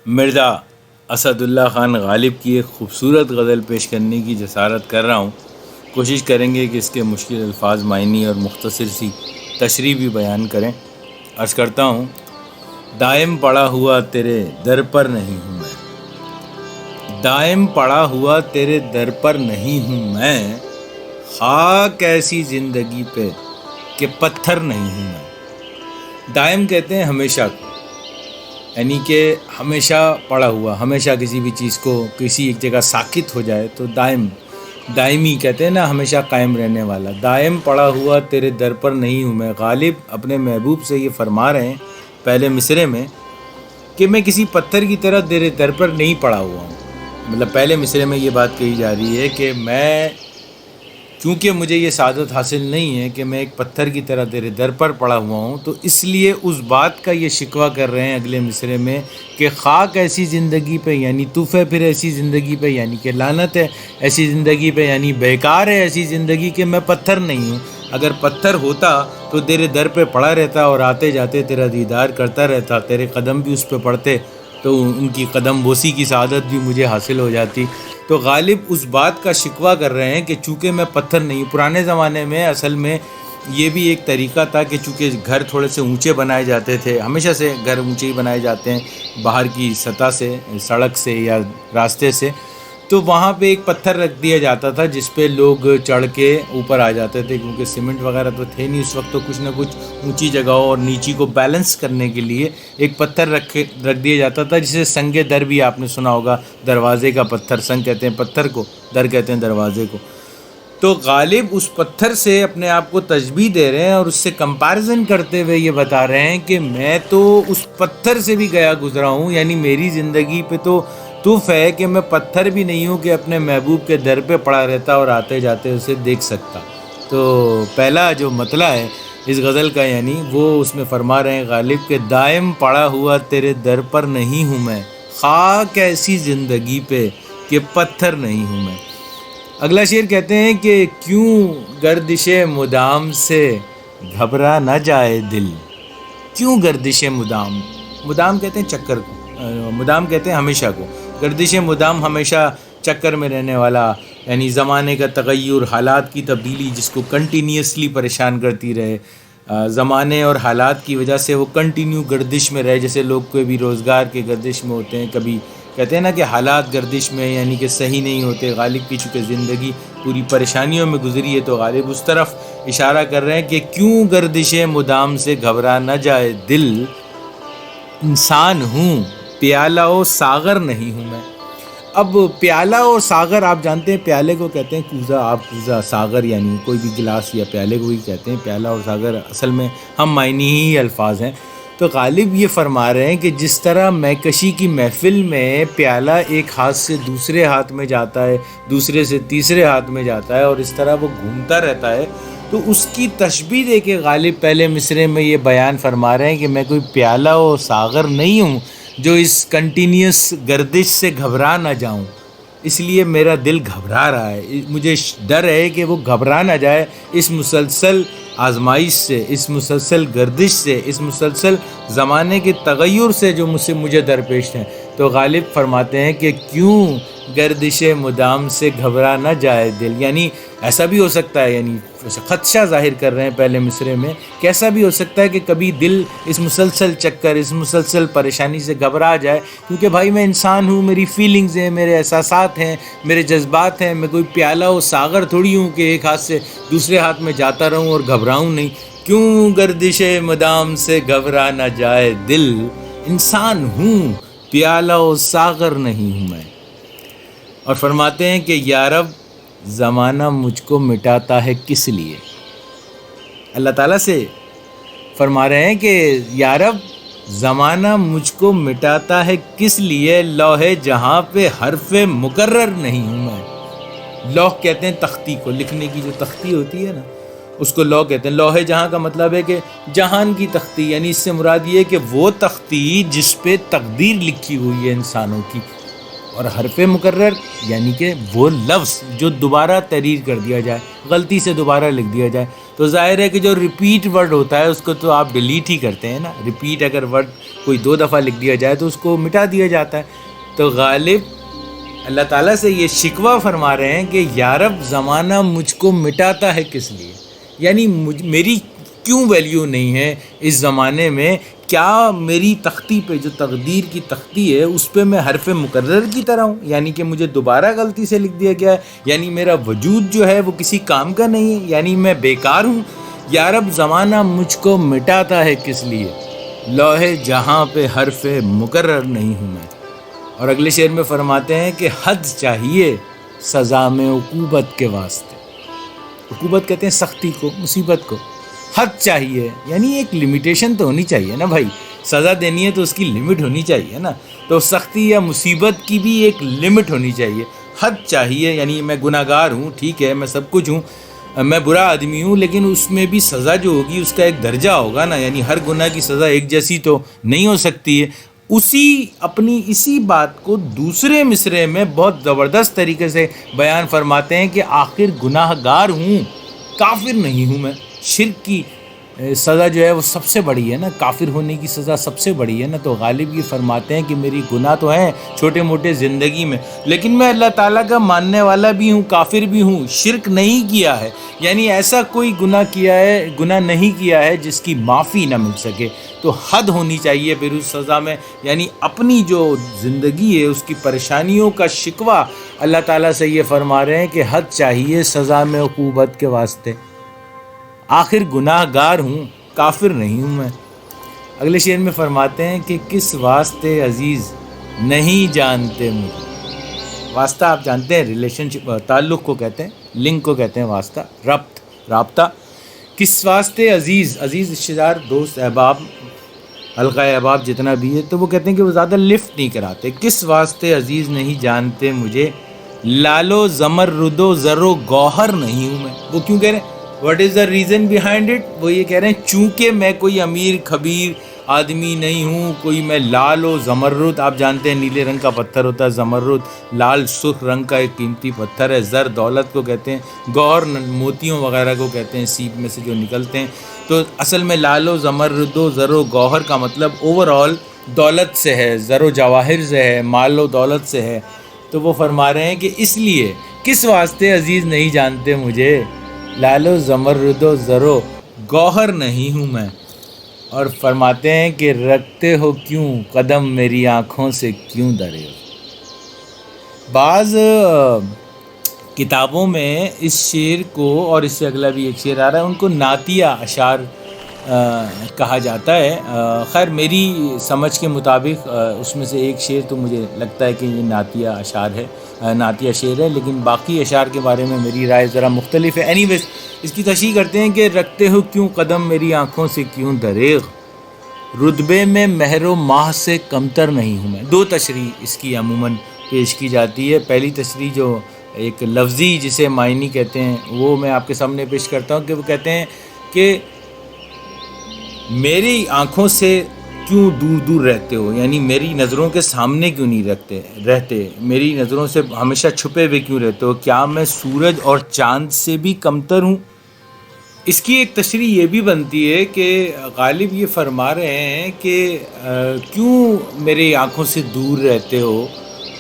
مرزا اسد اللہ خان غالب کی ایک خوبصورت غزل پیش کرنے کی جسارت کر رہا ہوں. کوشش کریں گے کہ اس کے مشکل الفاظ معنی اور مختصر سی تشریح بھی بیان کریں. عرض کرتا ہوں: دائم پڑا ہوا تیرے در پر نہیں ہوں میں، دائم پڑا ہوا تیرے در پر نہیں ہوں میں، خاک ایسی زندگی پہ کہ پتھر نہیں ہوں میں. دائم کہتے ہیں ہمیشہ کو، یعنی کہ ہمیشہ پڑا ہوا، ہمیشہ کسی بھی چیز کو کسی ایک جگہ ساکت ہو جائے تو دائمی کہتے ہیں نا، ہمیشہ قائم رہنے والا. دائم پڑا ہوا تیرے در پر نہیں ہوں میں. غالب اپنے محبوب سے یہ فرما رہے ہیں پہلے مصرعے میں کہ میں کسی پتھر کی طرح تیرے در پر نہیں پڑا ہوا ہوں. مطلب پہلے مصرعے میں یہ بات کہی جا رہی ہے کہ میں، کیونکہ مجھے یہ سعادت حاصل نہیں ہے کہ میں ایک پتھر کی طرح تیرے در پر پڑا ہوا ہوں، تو اس لیے اس بات کا یہ شکوہ کر رہے ہیں اگلے مصرعے میں کہ خاک ایسی زندگی پہ، یعنی توف ہے پھر ایسی زندگی پہ، یعنی کہ لعنت ہے ایسی زندگی پہ، یعنی بیکار ہے ایسی زندگی کہ میں پتھر نہیں ہوں. اگر پتھر ہوتا تو تیرے در پہ پڑا رہتا اور آتے جاتے تیرا دیدار کرتا رہتا، تیرے قدم بھی اس پہ پڑتے تو ان کی قدم بوسی کی سعادت بھی مجھے حاصل ہو جاتی. تو غالب اس بات کا شکوہ کر رہے ہیں کہ چونکہ میں پتھر نہیں ہوں. پرانے زمانے میں اصل میں یہ بھی ایک طریقہ تھا کہ چونکہ گھر تھوڑے سے اونچے بنائے جاتے تھے، ہمیشہ سے گھر اونچے ہی بنائے جاتے ہیں باہر کی سطح سے، سڑک سے یا راستے سے، تو وہاں پہ ایک پتھر رکھ دیا جاتا تھا جس پہ لوگ چڑھ کے اوپر آ جاتے تھے، کیونکہ سیمنٹ وغیرہ تو تھے نہیں اس وقت. تو کچھ نہ کچھ اونچی جگہوں اور نیچی کو بیلنس کرنے کے لیے ایک پتھر رکھ دیا جاتا تھا، جسے سنگ در بھی آپ نے سنا ہوگا. دروازے کا پتھر، سنگ کہتے ہیں پتھر کو، در کہتے ہیں دروازے کو. تو غالب اس پتھر سے اپنے آپ کو تشبیہ دے رہے ہیں اور اس سے کمپیریزن کرتے ہوئے یہ بتا رہے ہیں کہ میں تو اس پتھر سے بھی گیا گزرا ہوں، یعنی میری زندگی پہ تو توف ہے کہ میں پتھر بھی نہیں ہوں کہ اپنے محبوب کے در پہ پڑا رہتا اور آتے جاتے اسے دیکھ سکتا. تو پہلا جو مطلع ہے اس غزل کا، یعنی وہ اس میں فرما رہے ہیں غالب کہ دائم پڑا ہوا تیرے در پر نہیں ہوں میں، خاک ایسی زندگی پہ کہ پتھر نہیں ہوں میں. اگلا شعر کہتے ہیں کہ کیوں گردش مدام سے گھبرا نہ جائے دل. کیوں گردش مدام کہتے ہیں چکر کو، مدام کہتے ہیں ہمیشہ کو. گردش مدام ہمیشہ چکر میں رہنے والا، یعنی زمانے کا تغیر، حالات کی تبدیلی جس کو کنٹینیوسلی پریشان کرتی رہے. زمانے اور حالات کی وجہ سے وہ کنٹینیو گردش میں رہے، جیسے لوگ کوئی بھی روزگار کے گردش میں ہوتے ہیں. کبھی کہتے ہیں نا کہ حالات گردش میں، یعنی کہ صحیح نہیں ہوتے. غالب کی چونکہ زندگی پوری پریشانیوں میں گزری ہے تو غالب اس طرف اشارہ کر رہے ہیں کہ کیوں گردش مدام سے گھبرا نہ جائے دل، انسان ہوں پیالہ و ساغر نہیں ہوں میں. اب پیالہ اور ساغر آپ جانتے ہیں، پیالے کو کہتے ہیں کوزہ، آپ کوزہ، ساغر یعنی کوئی بھی گلاس یا پیالے کو ہی کہتے ہیں. پیالہ اور ساغر اصل میں ہم معنی ہی الفاظ ہیں. تو غالب یہ فرما رہے ہیں کہ جس طرح میکشی کی محفل میں پیالہ ایک ہاتھ سے دوسرے ہاتھ میں جاتا ہے، دوسرے سے تیسرے ہاتھ میں جاتا ہے اور اس طرح وہ گھومتا رہتا ہے، تو اس کی تشبیہ دے کے غالب پہلے مصرعے میں یہ بیان فرما رہے ہیں کہ میں کوئی پیالہ و ساغر نہیں ہوں جو اس کنٹینیوس گردش سے گھبرا نہ جاؤں. اس لیے میرا دل گھبرا رہا ہے، مجھے ڈر ہے کہ وہ گھبرا نہ جائے اس مسلسل آزمائش سے، اس مسلسل گردش سے، اس مسلسل زمانے کے تغیر سے جو مجھے درپیش ہیں. تو غالب فرماتے ہیں کہ کیوں گردش مدام سے گھبرا نہ جائے دل، یعنی ایسا بھی ہو سکتا ہے، یعنی خدشہ ظاہر کر رہے ہیں پہلے مصرعے میں کہ ایسا بھی ہو سکتا ہے کہ کبھی دل اس مسلسل چکر، اس مسلسل پریشانی سے گھبرا جائے، کیونکہ بھائی میں انسان ہوں، میری فیلنگز ہیں، میرے احساسات ہیں، میرے جذبات ہیں. میں کوئی پیالہ و ساغر تھوڑی ہوں کہ ایک ہاتھ سے دوسرے ہاتھ میں جاتا رہوں اور گھبراؤں نہیں. کیوں گردش مدام سے گھبرا نہ جائے دل، انسان ہوں پیالہ و ساغر نہیں ہوں میں. اور فرماتے ہیں کہ یا رب زمانہ مجھ کو مٹاتا ہے کس لیے. اللہ تعالیٰ سے فرما رہے ہیں کہ یا رب زمانہ مجھ کو مٹاتا ہے کس لیے، لوح جہاں پہ حرف مقرر نہیں ہوں میں. لوح کہتے ہیں تختی کو، لکھنے کی جو تختی ہوتی ہے نا اس کو لوح کہتے ہیں. لوح جہاں کا مطلب ہے کہ جہان کی تختی، یعنی اس سے مراد یہ ہے کہ وہ تختی جس پہ تقدیر لکھی ہوئی ہے انسانوں کی. اور حرف مقرر یعنی کہ وہ لفظ جو دوبارہ تحریر کر دیا جائے، غلطی سے دوبارہ لکھ دیا جائے. تو ظاہر ہے کہ جو ریپیٹ ورڈ ہوتا ہے اس کو تو آپ ڈیلیٹ ہی کرتے ہیں نا. ریپیٹ اگر ورڈ کوئی 2 دفعہ لکھ دیا جائے تو اس کو مٹا دیا جاتا ہے. تو غالب اللہ تعالیٰ سے یہ شکوہ فرما رہے ہیں کہ یا رب زمانہ مجھ کو مٹاتا ہے کس لیے, یعنی میری کیوں ویلیو نہیں ہے اس زمانے میں. کیا میری تختی پہ جو تقدیر کی تختی ہے اس پہ میں حرف مقرر کی طرح ہوں, یعنی کہ مجھے دوبارہ غلطی سے لکھ دیا گیا ہے, یعنی میرا وجود جو ہے وہ کسی کام کا نہیں ہے, یعنی میں بیکار ہوں. یا رب زمانہ مجھ کو مٹاتا ہے کس لیے, لوح جہاں پہ حرف مقرر نہیں ہوں میں. اور اگلے شعر میں فرماتے ہیں کہ حد چاہیے سزا میں عقوبت کے واسطے. عقوبت کہتے ہیں سختی کو, مصیبت کو. حد چاہیے یعنی ایک لمیٹیشن تو ہونی چاہیے نا بھائی, سزا دینی ہے تو اس کی لمٹ ہونی چاہیے نا. تو سختی یا مصیبت کی بھی ایک لمٹ ہونی چاہیے. حد چاہیے یعنی میں گناہ گار ہوں, ٹھیک ہے, میں سب کچھ ہوں, میں برا آدمی ہوں, لیکن اس میں بھی سزا جو ہوگی اس کا ایک درجہ ہوگا نا, یعنی ہر گناہ کی سزا ایک جیسی تو نہیں ہو سکتی ہے. اسی بات کو دوسرے مصرعے میں بہت زبردست طریقے سے بیان فرماتے ہیں کہ آخر گناہ گار ہوں, کافر نہیں ہوں میں. شرک کی سزا جو ہے وہ سب سے بڑی ہے نا, کافر ہونے کی سزا سب سے بڑی ہے نا. تو غالب یہ فرماتے ہیں کہ میری گناہ تو ہیں چھوٹے موٹے زندگی میں, لیکن میں اللہ تعالیٰ کا ماننے والا بھی ہوں, کافر بھی ہوں, شرک نہیں کیا ہے, یعنی ایسا کوئی گناہ نہیں کیا ہے جس کی معافی نہ مل سکے. تو حد ہونی چاہیے پھر اس سزا میں, یعنی اپنی جو زندگی ہے اس کی پریشانیوں کا شکوہ اللہ تعالیٰ سے یہ فرما رہے ہیں کہ حد چاہیے سزا میں عقوبت کے واسطے. آخر گناہ گار ہوں, کافر نہیں ہوں میں. اگلے شعر میں فرماتے ہیں کہ کس واسطے عزیز نہیں جانتے مجھے. واسطہ آپ جانتے ہیں ریلیشن شپ, تعلق کو کہتے ہیں, لنک کو کہتے ہیں واسطہ, رابطہ. کس واسطے عزیز رشتہ دار, دوست, احباب, حلقہ احباب جتنا بھی ہے, تو وہ کہتے ہیں کہ وہ زیادہ لفٹ نہیں کراتے. کس واسطے عزیز نہیں جانتے مجھے, لالو زمرد و زر و گوہر نہیں ہوں میں. وہ کیوں کہہ رہے ہیں, what is the reason behind it? وہ یہ کہہ رہے ہیں چونکہ میں کوئی امیر خبیر آدمی نہیں ہوں, کوئی میں لال و زمرد, آپ جانتے ہیں نیلے رنگ کا پتھر ہوتا ہے زمرد, لال سرخ رنگ کا ایک قیمتی پتھر ہے. زر دولت کو کہتے ہیں, گوہر موتیوں وغیرہ کو کہتے ہیں, سیپ میں سے جو نکلتے ہیں. تو اصل میں لال و زمرد و زر و گوہر کا مطلب اوور آل دولت سے ہے, زر و جواہر سے ہے, مال و دولت سے ہے. تو وہ فرما رہے ہیں کہ اس لیے کس واسطے عزیز نہیں جانتے مجھے, لال و زمرد و زر و گوہر نہیں ہوں میں. اور فرماتے ہیں کہ رکھتے ہو کیوں قدم میری آنکھوں سے کیوں درے ہو. بعض کتابوں میں اس شعر کو, اور اس سے اگلا بھی ایک شعر آ رہا ہے, ان کو نعتیہ اشعار کہا جاتا ہے. خیر میری سمجھ کے مطابق اس میں سے ایک شعر تو مجھے لگتا ہے کہ یہ نعتیہ اشعار ہے, نعتیہ شعر ہے, لیکن باقی اشعار کے بارے میں میری رائے ذرا مختلف ہے. اینی ویز اس کی تشریح کرتے ہیں کہ رکھتے ہو کیوں قدم میری آنکھوں سے کیوں دریغ, رتبے میں مہر و ماہ سے کمتر نہیں ہوں میں. 2 تشریح اس کی عموماً پیش کی جاتی ہے. پہلی تشریح جو ایک لفظی جسے معنی کہتے ہیں وہ میں آپ کے سامنے پیش کرتا ہوں کہ وہ کہتے ہیں کہ میری آنکھوں سے کیوں دور دور رہتے ہو, یعنی میری نظروں کے سامنے کیوں نہیں رہتے, میری نظروں سے ہمیشہ چھپے ہوئے کیوں رہتے ہو, کیا میں سورج اور چاند سے بھی کمتر ہوں. اس کی ایک تشریح یہ بھی بنتی ہے کہ غالب یہ فرما رہے ہیں کہ کیوں میری آنکھوں سے دور رہتے ہو,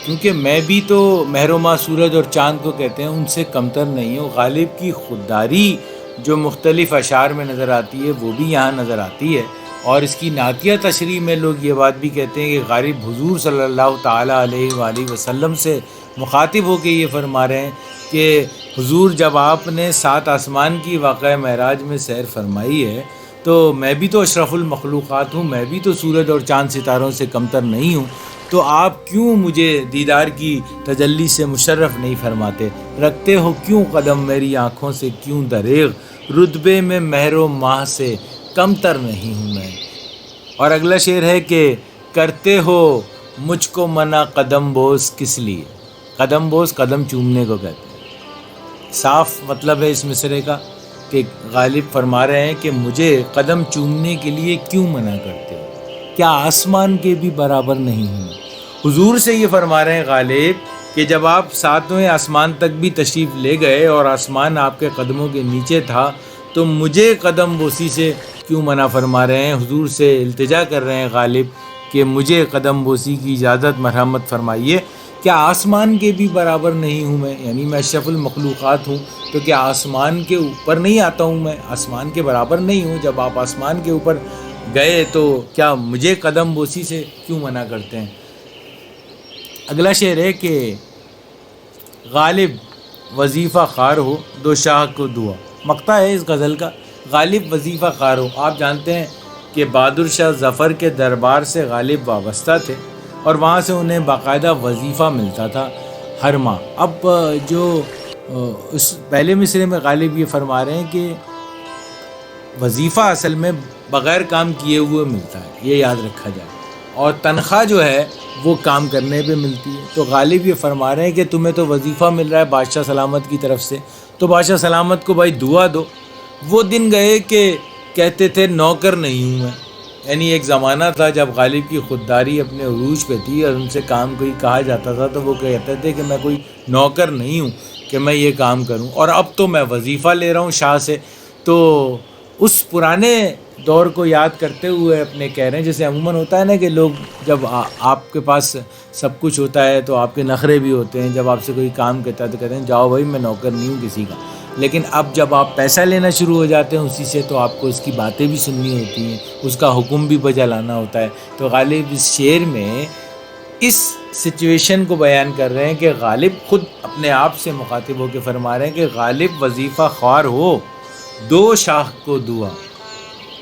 کیونکہ میں بھی تو مہر و ماہ سورج اور چاند کو کہتے ہیں ان سے کمتر نہیں ہوں. غالب کی خودداری جو مختلف اشعار میں نظر آتی ہے وہ بھی یہاں نظر آتی ہے. اور اس کی نعتیہ تشریح میں لوگ یہ بات بھی کہتے ہیں کہ غالب حضور صلی اللہ تعالیٰ علیہ وآلہ وسلم سے مخاطب ہو کے یہ فرما رہے ہیں کہ حضور جب آپ نے 7 آسمان کی واقعہ معراج میں سیر فرمائی ہے تو میں بھی تو اشرف المخلوقات ہوں, میں بھی تو سورج اور چاند ستاروں سے کمتر نہیں ہوں, تو آپ کیوں مجھے دیدار کی تجلی سے مشرف نہیں فرماتے. رکھتے ہو کیوں قدم میری آنکھوں سے کیوں دریغ, رتبے میں مہر و ماہ سے کمتر نہیں ہوں میں. اور اگلا شعر ہے کہ کرتے ہو مجھ کو منع قدم بوس کس لیے. قدم بوس قدم چومنے کو کہتے ہیں. صاف مطلب ہے اس مصرعے کا کہ غالب فرما رہے ہیں کہ مجھے قدم چومنے کے لیے کیوں منع کرتے ہو, کیا آسمان کے بھی برابر نہیں ہوں. حضور سے یہ فرما رہے ہیں غالب کہ جب آپ 7ویں آسمان تک بھی تشریف لے گئے اور آسمان آپ کے قدموں کے نیچے تھا تو مجھے قدم بوسی سے کیوں منع فرما رہے ہیں؟ حضور سے التجا کر رہے ہیں غالب کہ مجھے قدم بوسی کی اجازت مرحمت فرمائیے. کیا آسمان کے بھی برابر نہیں ہوں میں؟ یعنی میں اشرف المخلوقات ہوں تو کیا آسمان کے اوپر نہیں آتا ہوں میں؟ آسمان کے برابر نہیں ہوں؟ جب آپ آسمان کے اوپر گئے تو کیا مجھے قدم بوسی سے کیوں منع کرتے ہیں؟ اگلا شعر ہے کہ غالب وظیفہ خوار ہو دو شاہ کو دعا. مقطع ہے اس غزل کا. غالب وظیفہ خوار ہو. آپ جانتے ہیں کہ بہادر شاہ ظفر کے دربار سے غالب وابستہ تھے اور وہاں سے انہیں باقاعدہ وظیفہ ملتا تھا ہر ماہ. اب جو اس پہلے مصرعے میں غالب یہ فرما رہے ہیں کہ وظیفہ اصل میں بغیر کام کیے ہوئے ملتا ہے، یہ یاد رکھا جائے، اور تنخواہ جو ہے وہ کام کرنے پہ ملتی ہے. تو غالب یہ فرما رہے ہیں کہ تمہیں تو وظیفہ مل رہا ہے بادشاہ سلامت کی طرف سے، تو بادشاہ سلامت کو بھائی دعا دو. وہ دن گئے کہ کہتے تھے نوکر نہیں ہوں میں. یعنی ایک زمانہ تھا جب غالب کی خودداری اپنے عروج پہ تھی اور ان سے کام کوئی کہا جاتا تھا تو وہ کہتے تھے کہ میں کوئی نوکر نہیں ہوں کہ میں یہ کام کروں، اور اب تو میں وظیفہ لے رہا ہوں شاہ سے. تو اس پرانے دور کو یاد کرتے ہوئے اپنے کہہ رہے ہیں، جیسے عموماً ہوتا ہے نا کہ لوگ جب آپ کے پاس سب کچھ ہوتا ہے تو آپ کے نخرے بھی ہوتے ہیں. جب آپ سے کوئی کام کہتا ہے تو کہتے ہیں جاؤ بھائی میں نوکر نہیں ہوں کسی کا. لیکن اب جب آپ پیسہ لینا شروع ہو جاتے ہیں اسی سے، تو آپ کو اس کی باتیں بھی سننی ہوتی ہیں، اس کا حکم بھی بجا لانا ہوتا ہے. تو غالب اس شعر میں اس سچویشن کو بیان کر رہے ہیں کہ غالب خود اپنے آپ سے مخاطب ہو کے فرما رہے ہیں کہ غالب وظیفہ خوار ہو دو شاہ کو دعا.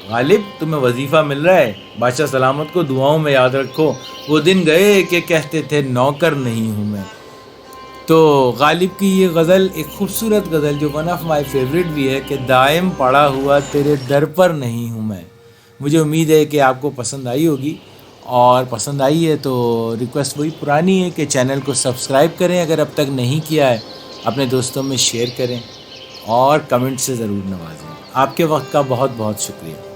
غالب تمہیں وظیفہ مل رہا ہے، بادشاہ سلامت کو دعاؤں میں یاد رکھو، وہ دن گئے کہ کہتے تھے نوکر نہیں ہوں میں. تو غالب کی یہ غزل ایک خوبصورت غزل جو ون آف مائی فیوریٹ بھی ہے کہ دائم پڑا ہوا تیرے در پر نہیں ہوں میں. مجھے امید ہے کہ آپ کو پسند آئی ہوگی، اور پسند آئی ہے تو ریکویسٹ وہی پرانی ہے کہ چینل کو سبسکرائب کریں اگر اب تک نہیں کیا ہے، اپنے دوستوں میں شیئر کریں اور کمنٹ سے ضرور نوازیں. آپ کے وقت کا بہت بہت شکریہ.